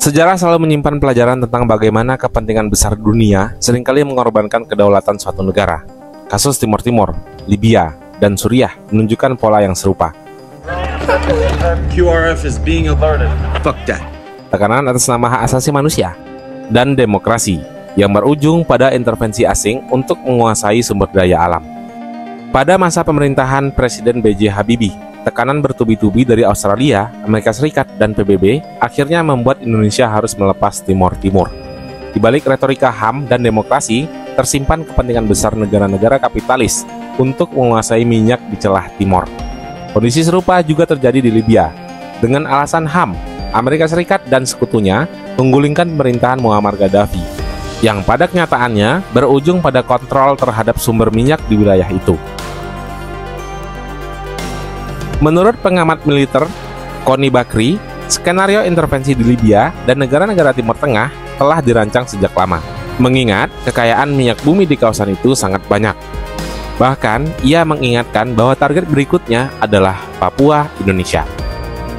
Sejarah selalu menyimpan pelajaran tentang bagaimana kepentingan besar dunia seringkali mengorbankan kedaulatan suatu negara. Kasus Timor Timur, Libya, dan Suriah menunjukkan pola yang serupa. QRF is being alerted. Fuck that. Tekanan atas nama hak asasi manusia dan demokrasi yang berujung pada intervensi asing untuk menguasai sumber daya alam. Pada masa pemerintahan Presiden B.J. Habibie, tekanan bertubi-tubi dari Australia, Amerika Serikat, dan PBB akhirnya membuat Indonesia harus melepas Timor Timur. Di balik retorika HAM dan demokrasi, tersimpan kepentingan besar negara-negara kapitalis untuk menguasai minyak di celah Timor. Kondisi serupa juga terjadi di Libya. Dengan alasan HAM, Amerika Serikat dan sekutunya menggulingkan pemerintahan Muammar Gaddafi, yang pada kenyataannya berujung pada kontrol terhadap sumber minyak di wilayah itu. Menurut pengamat militer Koni Bakri, skenario intervensi di Libya dan negara-negara Timur Tengah telah dirancang sejak lama, mengingat kekayaan minyak bumi di kawasan itu sangat banyak. Bahkan, ia mengingatkan bahwa target berikutnya adalah Papua, Indonesia.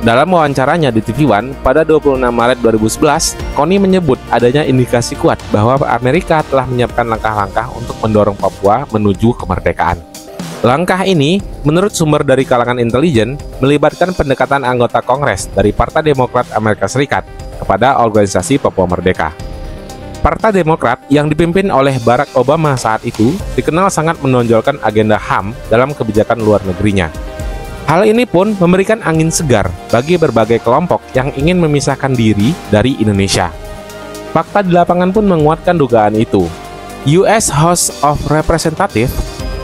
Dalam wawancaranya di TV One pada 26 Maret 2011, Koni menyebut adanya indikasi kuat bahwa Amerika telah menyiapkan langkah-langkah untuk mendorong Papua menuju kemerdekaan. Langkah ini, menurut sumber dari kalangan intelijen, melibatkan pendekatan anggota Kongres dari Partai Demokrat Amerika Serikat kepada organisasi Papua Merdeka. Partai Demokrat yang dipimpin oleh Barack Obama saat itu dikenal sangat menonjolkan agenda HAM dalam kebijakan luar negerinya. Hal ini pun memberikan angin segar bagi berbagai kelompok yang ingin memisahkan diri dari Indonesia. Fakta di lapangan pun menguatkan dugaan itu. US House of Representatives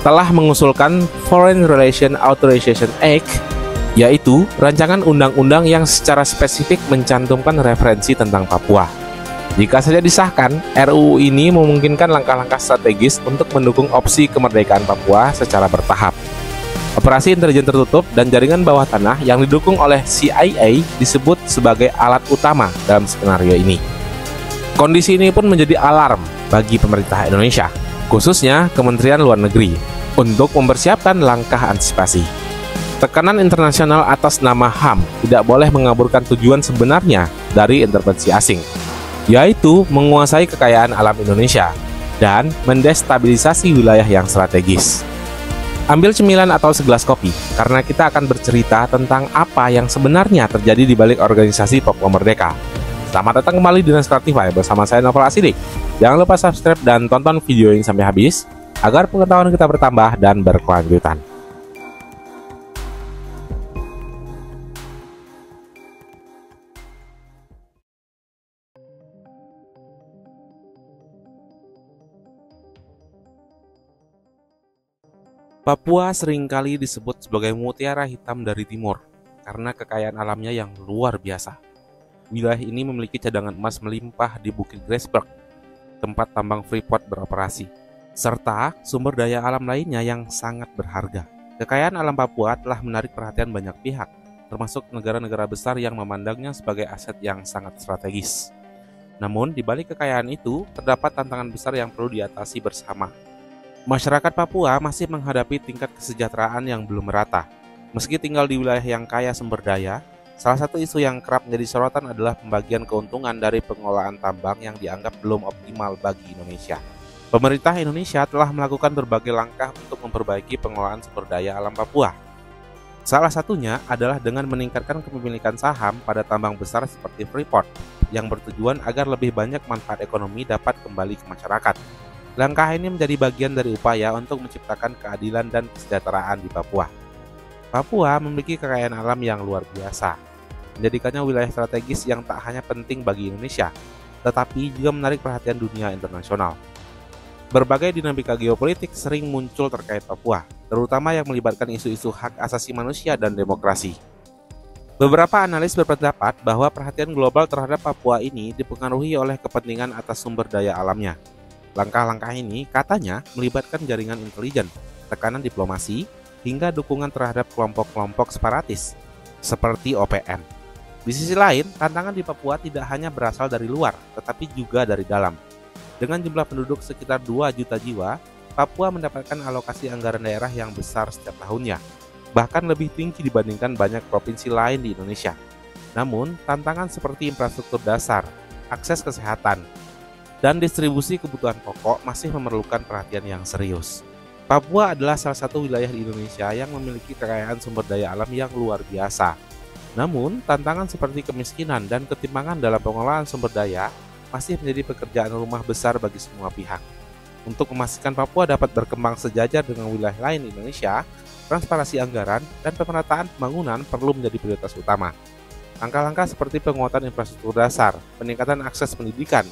telah mengusulkan Foreign Relations Authorization Act, yaitu rancangan undang-undang yang secara spesifik mencantumkan referensi tentang Papua. Jika saja disahkan, RUU ini memungkinkan langkah-langkah strategis untuk mendukung opsi kemerdekaan Papua secara bertahap. Operasi intelijen tertutup dan jaringan bawah tanah yang didukung oleh CIA disebut sebagai alat utama dalam skenario ini. Kondisi ini pun menjadi alarm bagi pemerintah Indonesia, khususnya Kementerian Luar Negeri, untuk mempersiapkan langkah antisipasi. Tekanan internasional atas nama HAM tidak boleh mengaburkan tujuan sebenarnya dari intervensi asing, yaitu menguasai kekayaan alam Indonesia dan mendestabilisasi wilayah yang strategis. Ambil cemilan atau segelas kopi, karena kita akan bercerita tentang apa yang sebenarnya terjadi di balik organisasi Papua Merdeka. Selamat datang kembali di Naskratify bersama saya Novel Asidik. Jangan lupa subscribe dan tonton video ini sampai habis, agar pengetahuan kita bertambah dan berkelanjutan. Papua seringkali disebut sebagai mutiara hitam dari timur karena kekayaan alamnya yang luar biasa. Wilayah ini memiliki cadangan emas melimpah di Bukit Grassberg, tempat tambang Freeport beroperasi, serta sumber daya alam lainnya yang sangat berharga. Kekayaan alam Papua telah menarik perhatian banyak pihak, termasuk negara-negara besar yang memandangnya sebagai aset yang sangat strategis. Namun, di balik kekayaan itu, terdapat tantangan besar yang perlu diatasi bersama. Masyarakat Papua masih menghadapi tingkat kesejahteraan yang belum merata. Meski tinggal di wilayah yang kaya sumber daya, salah satu isu yang kerap menjadi sorotan adalah pembagian keuntungan dari pengelolaan tambang yang dianggap belum optimal bagi Indonesia. Pemerintah Indonesia telah melakukan berbagai langkah untuk memperbaiki pengelolaan sumber daya alam Papua. Salah satunya adalah dengan meningkatkan kepemilikan saham pada tambang besar seperti Freeport, yang bertujuan agar lebih banyak manfaat ekonomi dapat kembali ke masyarakat. Langkah ini menjadi bagian dari upaya untuk menciptakan keadilan dan kesejahteraan di Papua. Papua memiliki kekayaan alam yang luar biasa, menjadikannya wilayah strategis yang tak hanya penting bagi Indonesia, tetapi juga menarik perhatian dunia internasional. Berbagai dinamika geopolitik sering muncul terkait Papua, terutama yang melibatkan isu-isu hak asasi manusia dan demokrasi. Beberapa analis berpendapat bahwa perhatian global terhadap Papua ini dipengaruhi oleh kepentingan atas sumber daya alamnya. Langkah-langkah ini katanya melibatkan jaringan intelijen, tekanan diplomasi, hingga dukungan terhadap kelompok-kelompok separatis, seperti OPM. Di sisi lain, tantangan di Papua tidak hanya berasal dari luar, tetapi juga dari dalam. Dengan jumlah penduduk sekitar 2 juta jiwa, Papua mendapatkan alokasi anggaran daerah yang besar setiap tahunnya, bahkan lebih tinggi dibandingkan banyak provinsi lain di Indonesia. Namun, tantangan seperti infrastruktur dasar, akses kesehatan, dan distribusi kebutuhan pokok masih memerlukan perhatian yang serius. Papua adalah salah satu wilayah di Indonesia yang memiliki kekayaan sumber daya alam yang luar biasa. Namun, tantangan seperti kemiskinan dan ketimpangan dalam pengelolaan sumber daya masih menjadi pekerjaan rumah besar bagi semua pihak. Untuk memastikan Papua dapat berkembang sejajar dengan wilayah lain di Indonesia, transparansi anggaran dan pemerataan pembangunan perlu menjadi prioritas utama. Langkah-langkah seperti penguatan infrastruktur dasar, peningkatan akses pendidikan,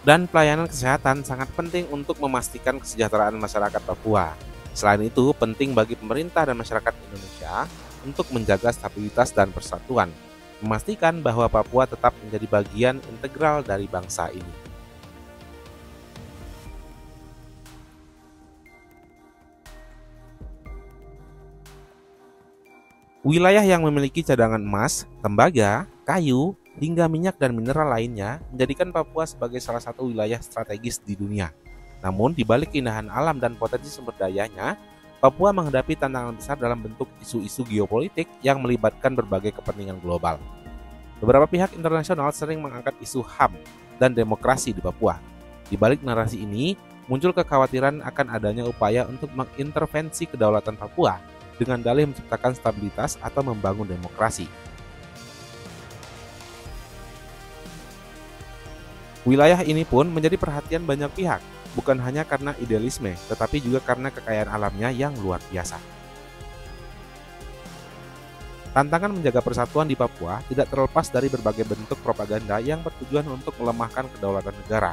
dan pelayanan kesehatan sangat penting untuk memastikan kesejahteraan masyarakat Papua. Selain itu, penting bagi pemerintah dan masyarakat Indonesia untuk menjaga stabilitas dan persatuan, memastikan bahwa Papua tetap menjadi bagian integral dari bangsa ini. Wilayah yang memiliki cadangan emas, tembaga, kayu, hingga minyak dan mineral lainnya menjadikan Papua sebagai salah satu wilayah strategis di dunia. Namun, di balik keindahan alam dan potensi sumber dayanya, Papua menghadapi tantangan besar dalam bentuk isu-isu geopolitik yang melibatkan berbagai kepentingan global. Beberapa pihak internasional sering mengangkat isu HAM dan demokrasi di Papua. Di balik narasi ini, muncul kekhawatiran akan adanya upaya untuk mengintervensi kedaulatan Papua dengan dalih menciptakan stabilitas atau membangun demokrasi. Wilayah ini pun menjadi perhatian banyak pihak, bukan hanya karena idealisme, tetapi juga karena kekayaan alamnya yang luar biasa. Tantangan menjaga persatuan di Papua tidak terlepas dari berbagai bentuk propaganda yang bertujuan untuk melemahkan kedaulatan negara.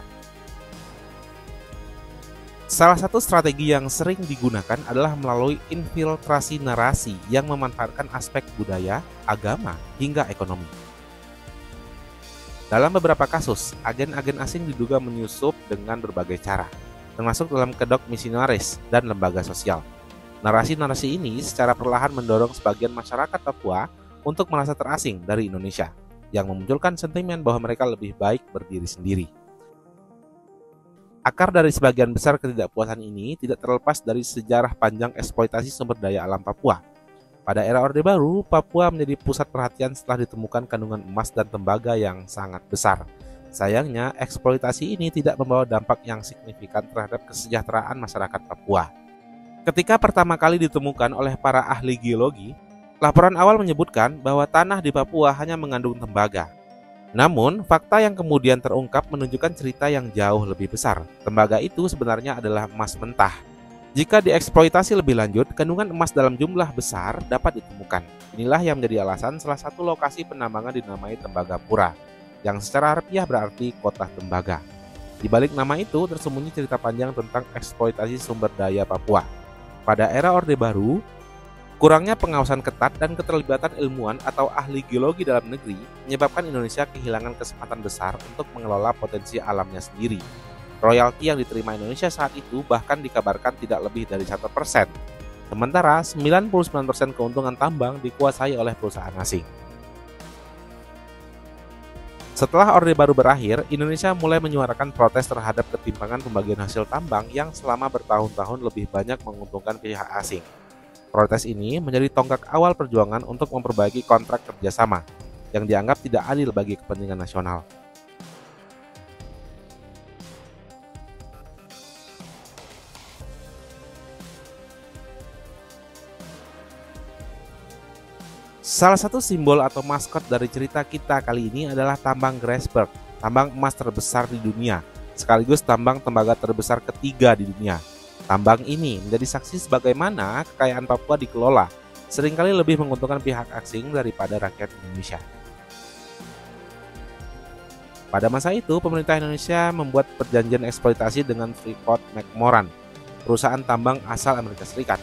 Salah satu strategi yang sering digunakan adalah melalui infiltrasi narasi yang memanfaatkan aspek budaya, agama, hingga ekonomi. Dalam beberapa kasus, agen-agen asing diduga menyusup dengan berbagai cara, termasuk dalam kedok misionaris dan lembaga sosial. Narasi-narasi ini secara perlahan mendorong sebagian masyarakat Papua untuk merasa terasing dari Indonesia, yang memunculkan sentimen bahwa mereka lebih baik berdiri sendiri. Akar dari sebagian besar ketidakpuasan ini tidak terlepas dari sejarah panjang eksploitasi sumber daya alam Papua. Pada era Orde Baru, Papua menjadi pusat perhatian setelah ditemukan kandungan emas dan tembaga yang sangat besar. Sayangnya, eksploitasi ini tidak membawa dampak yang signifikan terhadap kesejahteraan masyarakat Papua. Ketika pertama kali ditemukan oleh para ahli geologi, laporan awal menyebutkan bahwa tanah di Papua hanya mengandung tembaga. Namun, fakta yang kemudian terungkap menunjukkan cerita yang jauh lebih besar. Tembaga itu sebenarnya adalah emas mentah. Jika dieksploitasi lebih lanjut, kandungan emas dalam jumlah besar dapat ditemukan. Inilah yang menjadi alasan salah satu lokasi penambangan dinamai Tembagapura, yang secara harfiah berarti kota tembaga. Di balik nama itu tersembunyi cerita panjang tentang eksploitasi sumber daya Papua. Pada era Orde Baru, kurangnya pengawasan ketat dan keterlibatan ilmuwan atau ahli geologi dalam negeri menyebabkan Indonesia kehilangan kesempatan besar untuk mengelola potensi alamnya sendiri. Royalti yang diterima Indonesia saat itu bahkan dikabarkan tidak lebih dari 1%. Sementara 99% keuntungan tambang dikuasai oleh perusahaan asing. Setelah Orde Baru berakhir, Indonesia mulai menyuarakan protes terhadap ketimpangan pembagian hasil tambang yang selama bertahun-tahun lebih banyak menguntungkan pihak asing. Protes ini menjadi tonggak awal perjuangan untuk memperbaiki kontrak kerjasama yang dianggap tidak adil bagi kepentingan nasional. Salah satu simbol atau maskot dari cerita kita kali ini adalah tambang Grasberg, tambang emas terbesar di dunia, sekaligus tambang tembaga terbesar ketiga di dunia. Tambang ini menjadi saksi sebagaimana kekayaan Papua dikelola, seringkali lebih menguntungkan pihak asing daripada rakyat Indonesia. Pada masa itu, pemerintah Indonesia membuat perjanjian eksploitasi dengan Freeport-McMoran, perusahaan tambang asal Amerika Serikat.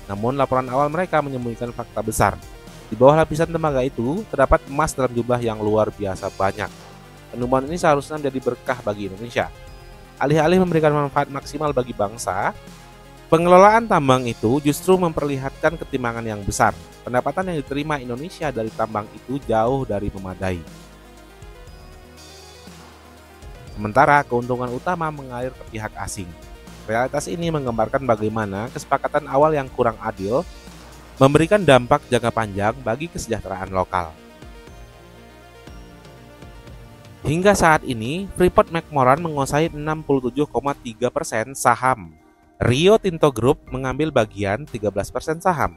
Namun, laporan awal mereka menyembunyikan fakta besar. Di bawah lapisan tembaga itu, terdapat emas dalam jumlah yang luar biasa banyak. Penemuan ini seharusnya menjadi berkah bagi Indonesia. Alih-alih memberikan manfaat maksimal bagi bangsa, pengelolaan tambang itu justru memperlihatkan ketimpangan yang besar. Pendapatan yang diterima Indonesia dari tambang itu jauh dari memadai. Sementara keuntungan utama mengalir ke pihak asing. Realitas ini menggambarkan bagaimana kesepakatan awal yang kurang adil memberikan dampak jangka panjang bagi kesejahteraan lokal. Hingga saat ini, Freeport-McMoRan menguasai 67,3% saham. Rio Tinto Group mengambil bagian 13% saham.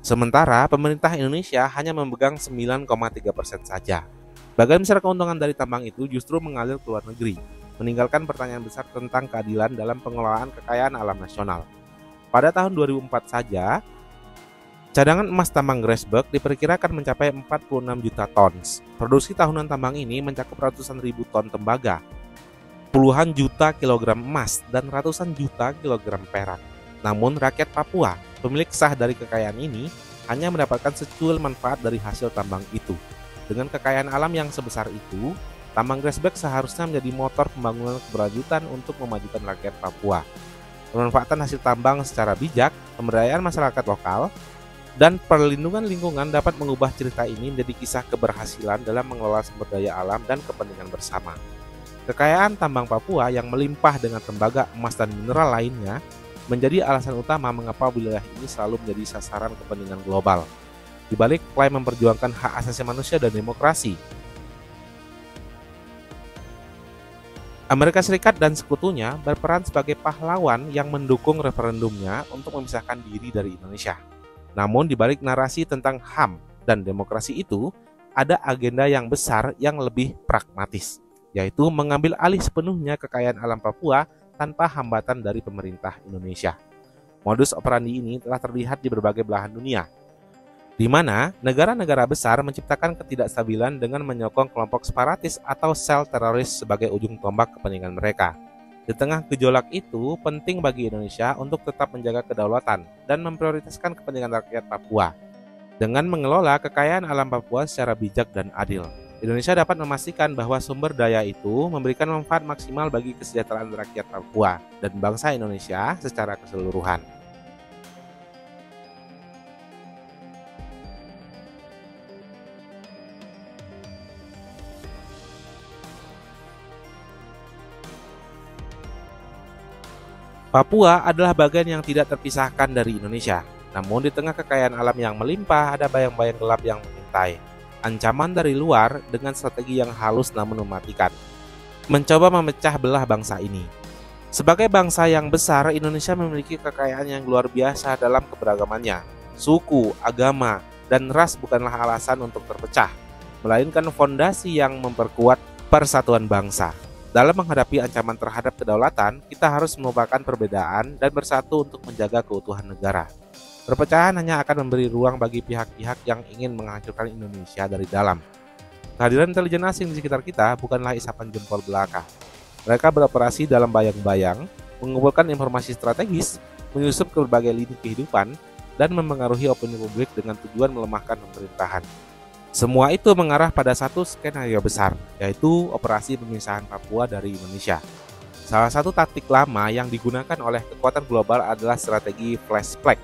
Sementara pemerintah Indonesia hanya memegang 9,3% saja. Bagian besar keuntungan dari tambang itu justru mengalir ke luar negeri, meninggalkan pertanyaan besar tentang keadilan dalam pengelolaan kekayaan alam nasional. Pada tahun 2004 saja, cadangan emas tambang Grasberg diperkirakan mencapai 46 juta tons. Produksi tahunan tambang ini mencakup ratusan ribu ton tembaga, puluhan juta kilogram emas, dan ratusan juta kilogram perak. Namun rakyat Papua, pemilik sah dari kekayaan ini, hanya mendapatkan secuil manfaat dari hasil tambang itu. Dengan kekayaan alam yang sebesar itu, tambang Grasberg seharusnya menjadi motor pembangunan keberlanjutan untuk memajukan rakyat Papua. Pemanfaatan hasil tambang secara bijak, pemberdayaan masyarakat lokal, dan perlindungan lingkungan dapat mengubah cerita ini menjadi kisah keberhasilan dalam mengelola sumber daya alam dan kepentingan bersama. Kekayaan tambang Papua yang melimpah dengan tembaga, emas, dan mineral lainnya menjadi alasan utama mengapa wilayah ini selalu menjadi sasaran kepentingan global. Di balik klaim memperjuangkan hak asasi manusia dan demokrasi, Amerika Serikat dan sekutunya berperan sebagai pahlawan yang mendukung referendumnya untuk memisahkan diri dari Indonesia. Namun di balik narasi tentang HAM dan demokrasi itu, ada agenda yang besar yang lebih pragmatis, yaitu mengambil alih sepenuhnya kekayaan alam Papua tanpa hambatan dari pemerintah Indonesia. Modus operandi ini telah terlihat di berbagai belahan dunia, di mana negara-negara besar menciptakan ketidakstabilan dengan menyokong kelompok separatis atau sel teroris sebagai ujung tombak kepentingan mereka. Di tengah gejolak itu, penting bagi Indonesia untuk tetap menjaga kedaulatan dan memprioritaskan kepentingan rakyat Papua. Dengan mengelola kekayaan alam Papua secara bijak dan adil, Indonesia dapat memastikan bahwa sumber daya itu memberikan manfaat maksimal bagi kesejahteraan rakyat Papua dan bangsa Indonesia secara keseluruhan. Papua adalah bagian yang tidak terpisahkan dari Indonesia. Namun di tengah kekayaan alam yang melimpah, ada bayang-bayang gelap yang mengintai. Ancaman dari luar dengan strategi yang halus namun mematikan, mencoba memecah belah bangsa ini. Sebagai bangsa yang besar, Indonesia memiliki kekayaan yang luar biasa dalam keberagamannya. Suku, agama, dan ras bukanlah alasan untuk terpecah, melainkan fondasi yang memperkuat persatuan bangsa. Dalam menghadapi ancaman terhadap kedaulatan, kita harus melupakan perbedaan dan bersatu untuk menjaga keutuhan negara. Perpecahan hanya akan memberi ruang bagi pihak-pihak yang ingin menghancurkan Indonesia dari dalam. Kehadiran intelijen asing di sekitar kita bukanlah isapan jempol belaka. Mereka beroperasi dalam bayang-bayang, mengumpulkan informasi strategis, menyusup ke berbagai lini kehidupan, dan mempengaruhi opini publik dengan tujuan melemahkan pemerintahan. Semua itu mengarah pada satu skenario besar, yaitu operasi pemisahan Papua dari Indonesia. Salah satu taktik lama yang digunakan oleh kekuatan global adalah strategi flash flag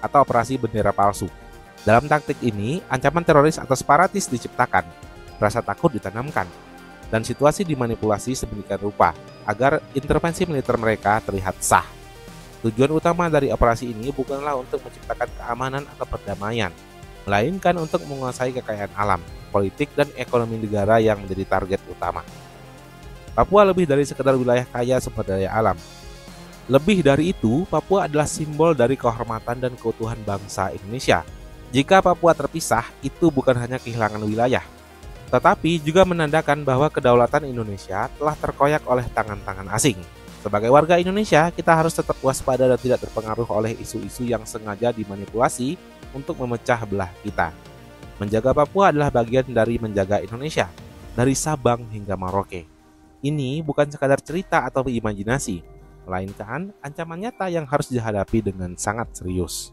atau operasi bendera palsu. Dalam taktik ini, ancaman teroris atau separatis diciptakan, rasa takut ditanamkan, dan situasi dimanipulasi sedemikian rupa agar intervensi militer mereka terlihat sah. Tujuan utama dari operasi ini bukanlah untuk menciptakan keamanan atau perdamaian, melainkan untuk menguasai kekayaan alam, politik, dan ekonomi negara yang menjadi target utama. Papua lebih dari sekedar wilayah kaya sumber daya alam. Lebih dari itu, Papua adalah simbol dari kehormatan dan keutuhan bangsa Indonesia. Jika Papua terpisah, itu bukan hanya kehilangan wilayah, tetapi juga menandakan bahwa kedaulatan Indonesia telah terkoyak oleh tangan-tangan asing. Sebagai warga Indonesia, kita harus tetap waspada dan tidak terpengaruh oleh isu-isu yang sengaja dimanipulasi untuk memecah belah kita. Menjaga Papua adalah bagian dari menjaga Indonesia, dari Sabang hingga Merauke. Ini bukan sekadar cerita atau imajinasi, melainkan ancaman nyata yang harus dihadapi dengan sangat serius.